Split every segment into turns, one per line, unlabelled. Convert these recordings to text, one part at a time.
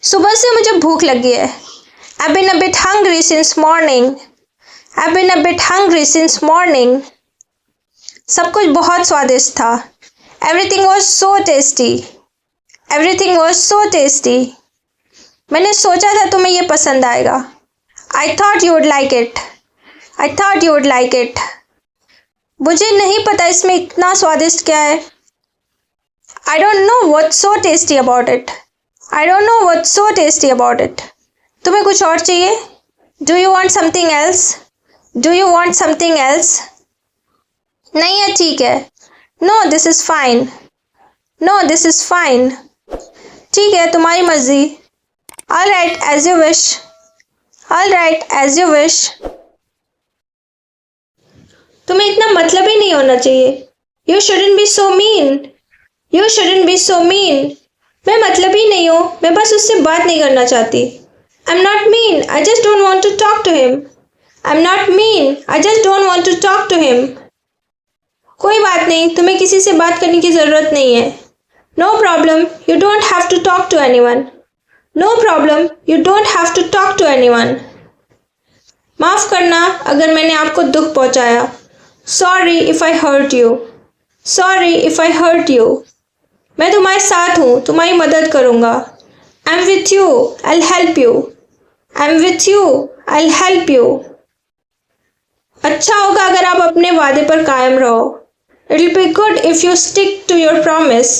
सुबह से मुझे भूख लगी है। I've been a bit hungry since morning. I've been a bit hungry since morning. सब कुछ बहुत स्वादिष्ट था। Everything was so tasty. Everything was so tasty. मैंने सोचा था तुम्हें ये पसंद आएगा। I thought you would like it. I thought you would like it. मुझे नहीं पता इसमें इतना स्वादिष्ट क्या है। I don't know what's so tasty about it. I don't know what's so tasty about it. तुम्हें कुछ और चाहिए? Do you want something else? Do you want something else? नहीं है ठीक है। No, this is fine. No, this is fine. ठीक है तुम्हारी मर्जी। All right, as you wish. All right, as you wish. तुम्हें इतना मतलब ही नहीं होना चाहिए। You shouldn't be so mean. You shouldn't be so mean. मैं मतलब ही नहीं हूँ, मैं बस उससे बात नहीं करना चाहती। I'm not mean. I just don't want to talk to him. I'm not mean. I just don't want to talk to him. कोई बात नहीं, तुम्हें किसी से बात करने की जरूरत नहीं है। No problem. You don't have to talk to anyone. No problem. You don't have to talk to anyone. माफ करना अगर मैंने आपको दुख पहुंचाया। Sorry if I hurt you. Sorry if I hurt you. मैं तुम्हारे साथ हूँ, तुम्हारी मदद करूँगा। I'm with you. I'll help you. I'm with you. I'll help you. अच्छा होगा अगर आप अपने वादे पर कायम रहो। It'll be good if you stick to your promise.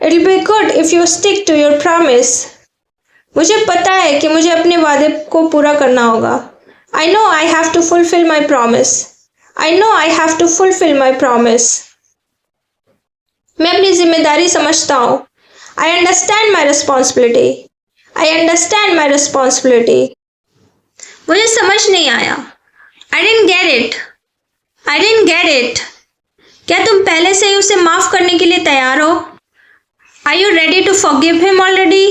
It'll be good if you stick to your promise. मुझे पता है कि मुझे अपने वादे को पूरा करना होगा। I know I have to fulfill my promise. I know I have to fulfill my promise. मैं अपनी जिम्मेदारी समझता हूँ। I understand my responsibility. I understand my responsibility. मुझे समझ नहीं आया। I didn't get it. I didn't get it. क्या तुम पहले से ही उसे माफ करने के लिए तैयार हो? Are you ready to forgive him already?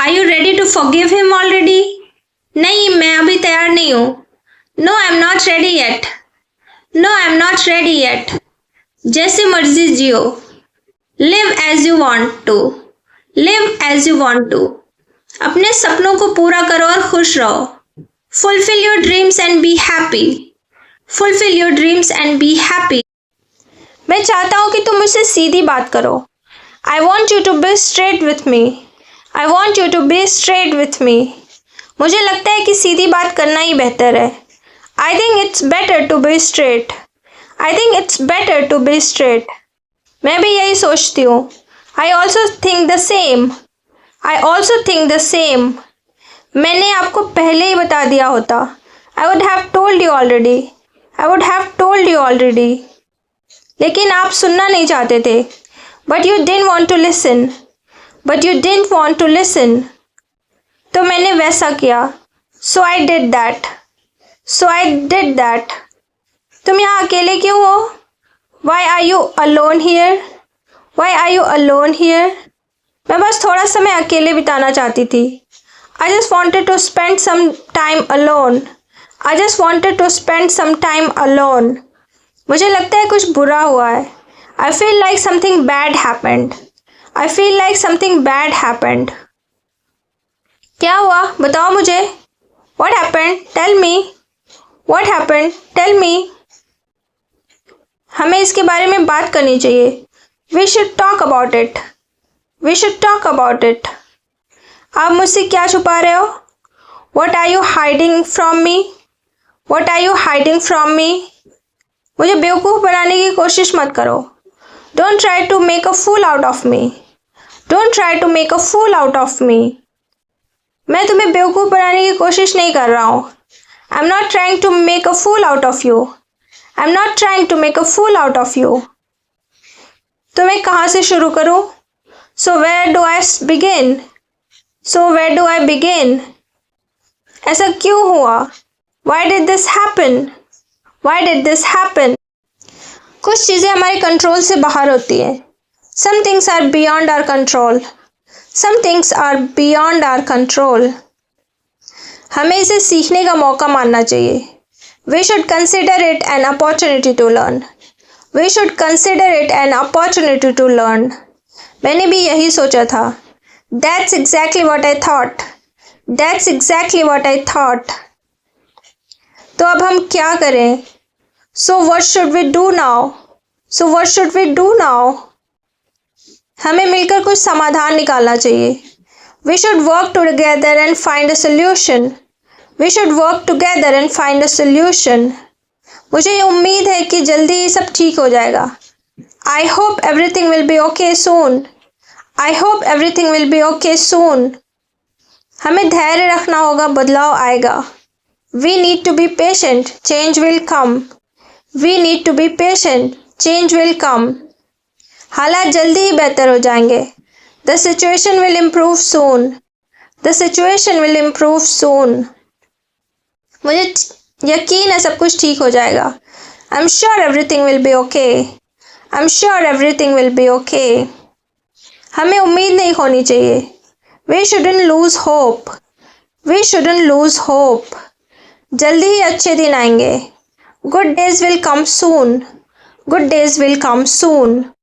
Are you ready to forgive him already? नहीं, मैं अभी तैयार नहीं हूँ। No, I'm not ready yet. No, I'm not ready yet. जैसे मर्जी जियो। Live as you want to. Live as you want to. अपने सपनों को पूरा करो और खुश रहो। Fulfill your dreams and be happy. Fulfill your dreams and be happy. मैं चाहता हूँ कि तुम मुझसे सीधी बात करो। I want you to be straight with me. I want you to be straight with me. मुझे लगता है कि सीधी बात करना ही बेहतर है। I think it's better to be straight. I think it's better to be straight. मैं भी यही सोचती हूँ। I also think the same. I also think the same. मैंने आपको पहले ही बता दिया होता। I would have told you already. I would have told you already. लेकिन आप सुनना नहीं चाहते थे। But you didn't want to listen. But you didn't want to listen. तो मैंने वैसा किया। So I did that. So I did that. तुम यहाँ अकेले क्यों हो? Why are you alone here? Why are you alone here? मैं बस थोड़ा समय अकेले बिताना चाहती थी। I just wanted to spend some time alone. I just wanted to spend some time alone. मुझे लगता है कुछ बुरा हुआ है। I feel like something bad happened. I feel like something bad happened. क्या हुआ? बताओ मुझे। What happened? Tell me. What happened? Tell me. हमें इसके बारे में बात करनी चाहिए। We should talk about it. We should talk about it. आप मुझसे क्या छुपा रहे हो? What are you hiding from me? What are you hiding from me? मुझे बेवकूफ़ बनाने की कोशिश मत करो। Don't try to make a fool out of me. Don't try to make a fool out of me. मैं तुम्हें बेवकूफ़ बनाने की कोशिश नहीं कर रहा हूँ। I'm not trying to make a fool out of you. I'm not trying to make a fool out of you. तो मैं कहाँ से शुरू करूँ? So where do I begin? So where do I begin? ऐसा क्यों हुआ? Why did this happen? Why did this happen? कुछ चीज़ें हमारे कंट्रोल से बाहर होती हैं। Some things are beyond our control. Some things are beyond our control. हमें इसे सीखने का मौका मानना चाहिए। We should consider it an opportunity to learn. We should consider it an opportunity to learn. मैंने भी यही सोचा था। That's exactly what I thought. That's exactly what I thought. तो अब हम क्या करें? So what should we do now? So what should we do now? हमें मिलकर कुछ समाधान निकालना चाहिए. We should work together and find a solution. We should work together and find a solution. मुझे उम्मीद है कि जल्दी ये सब ठीक हो जाएगा. I hope everything will be okay soon. I hope everything will be okay soon. हमें धैर्य रखना होगा, बदलाव आएगा. We need to be patient. Change will come. We need to be patient. Change will come. हालात जल्दी ही बेहतर हो जाएंगे. The situation will improve soon. The situation will improve soon. मुझे यकीन है सब कुछ ठीक हो जाएगा. I'm sure everything will be okay. I'm sure everything will be okay. हमें उम्मीद नहीं खोनी चाहिए. We shouldn't lose hope. We shouldn't lose hope. जल्दी ही अच्छे दिन आएंगे. Good days will come soon. Good days will come soon.